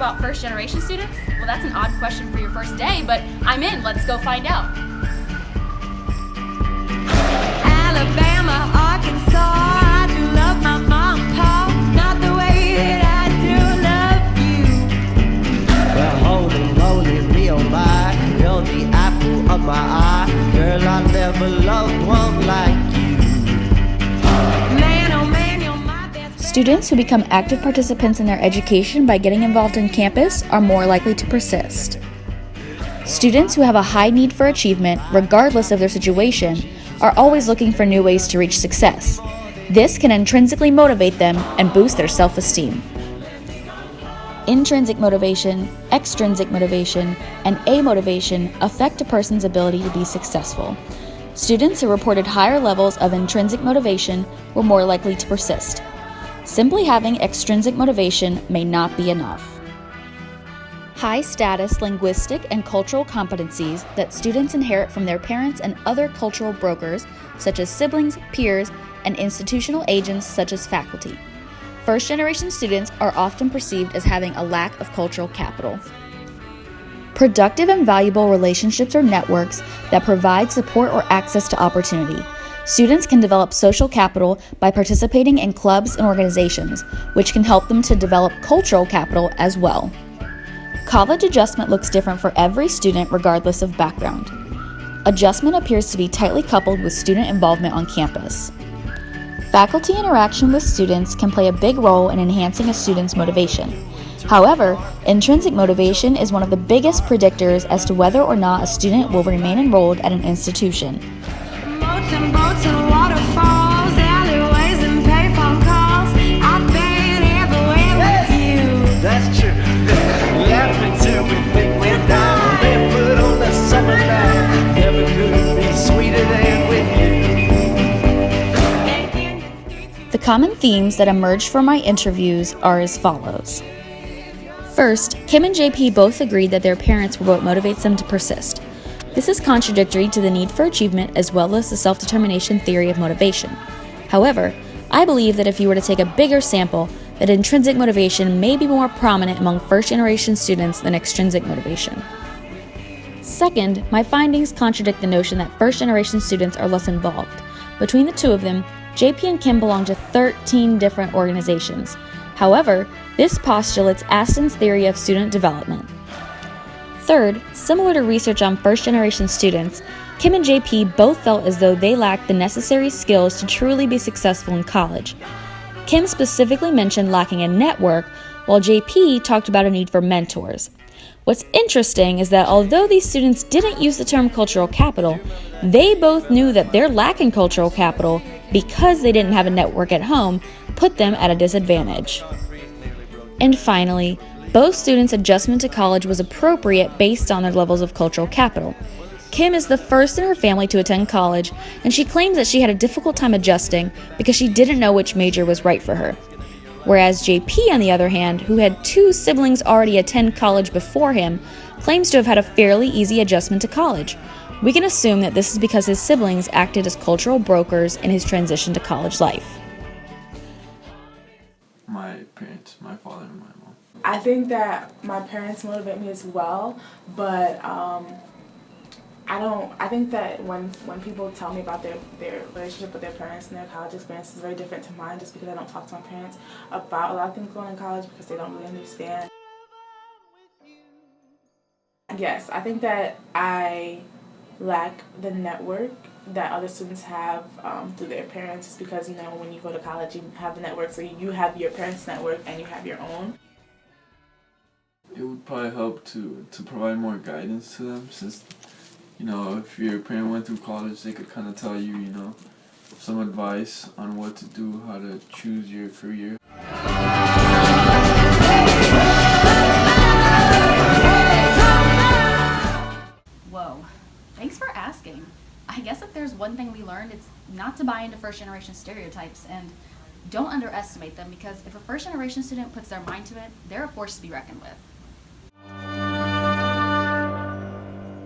about first generation students? Well, that's an odd question for your first day, but I'm in. Let's go find out. Alabama, Arkansas, I do love my mom and pop, not the way that I do love you. Well, holy moly, me oh my, you're the apple of my eye. Girl, I never loved one like you. Man, oh man, you're my best friend. Students who become active participants in their education by getting involved in campus are more likely to persist. Students who have a high need for achievement, regardless of their situation, are always looking for new ways to reach success. This can intrinsically motivate them and boost their self-esteem. Intrinsic motivation, extrinsic motivation, and amotivation affect a person's ability to be successful. Students who reported higher levels of intrinsic motivation were more likely to persist. Simply having extrinsic motivation may not be enough. High-status linguistic and cultural competencies that students inherit from their parents and other cultural brokers, such as siblings, peers, and institutional agents such as faculty. First-generation students are often perceived as having a lack of cultural capital. Productive and valuable relationships or networks that provide support or access to opportunity. Students can develop social capital by participating in clubs and organizations, which can help them to develop cultural capital as well. College adjustment looks different for every student regardless of background. Adjustment appears to be tightly coupled with student involvement on campus. Faculty interaction with students can play a big role in enhancing a student's motivation. However, intrinsic motivation is one of the biggest predictors as to whether or not a student will remain enrolled at an institution. Boats and waterfalls, alleyways and payphone calls. I've been everywhere with you. That's true. Laughing till we think we're down, barefoot on the summer night. Never could be sweeter than with you. The common themes that emerged from my interviews are as follows. First, Kim and JP both agreed that their parents were what motivates them to persist. This is contradictory to the need for achievement as well as the self-determination theory of motivation. However, I believe that if you were to take a bigger sample, that intrinsic motivation may be more prominent among first-generation students than extrinsic motivation. Second, my findings contradict the notion that first-generation students are less involved. Between the two of them, JP and Kim belong to 13 different organizations. However, this postulates Aston's theory of student development. Third, similar to research on first-generation students, Kim and JP both felt as though they lacked the necessary skills to truly be successful in college. Kim specifically mentioned lacking a network, while JP talked about a need for mentors. What's interesting is that although these students didn't use the term cultural capital, they both knew that their lack in cultural capital, because they didn't have a network at home, put them at a disadvantage. And finally, both students' adjustment to college was appropriate based on their levels of cultural capital. Kim is the first in her family to attend college, and she claims that she had a difficult time adjusting because she didn't know which major was right for her. Whereas JP, on the other hand, who had two siblings already attend college before him, claims to have had a fairly easy adjustment to college. We can assume that this is because his siblings acted as cultural brokers in his transition to college life. My parents, my father and my mom. I think that my parents motivate me as well, but I think that when people tell me about their relationship with their parents and their college experience is very different to mine, just because I don't talk to my parents about a lot of things going on in college because they don't really understand. Yes, I think that I lack the network that other students have through their parents, just because, when you go to college, you have the network, so you have your parents' network and you have your own. It would probably help to provide more guidance to them, since, if your parent went through college, they could kind of tell you, some advice on what to do, how to choose your career. Whoa, thanks for asking. I guess if there's one thing we learned, it's not to buy into first-generation stereotypes, and don't underestimate them, because if a first-generation student puts their mind to it, they're a force to be reckoned with.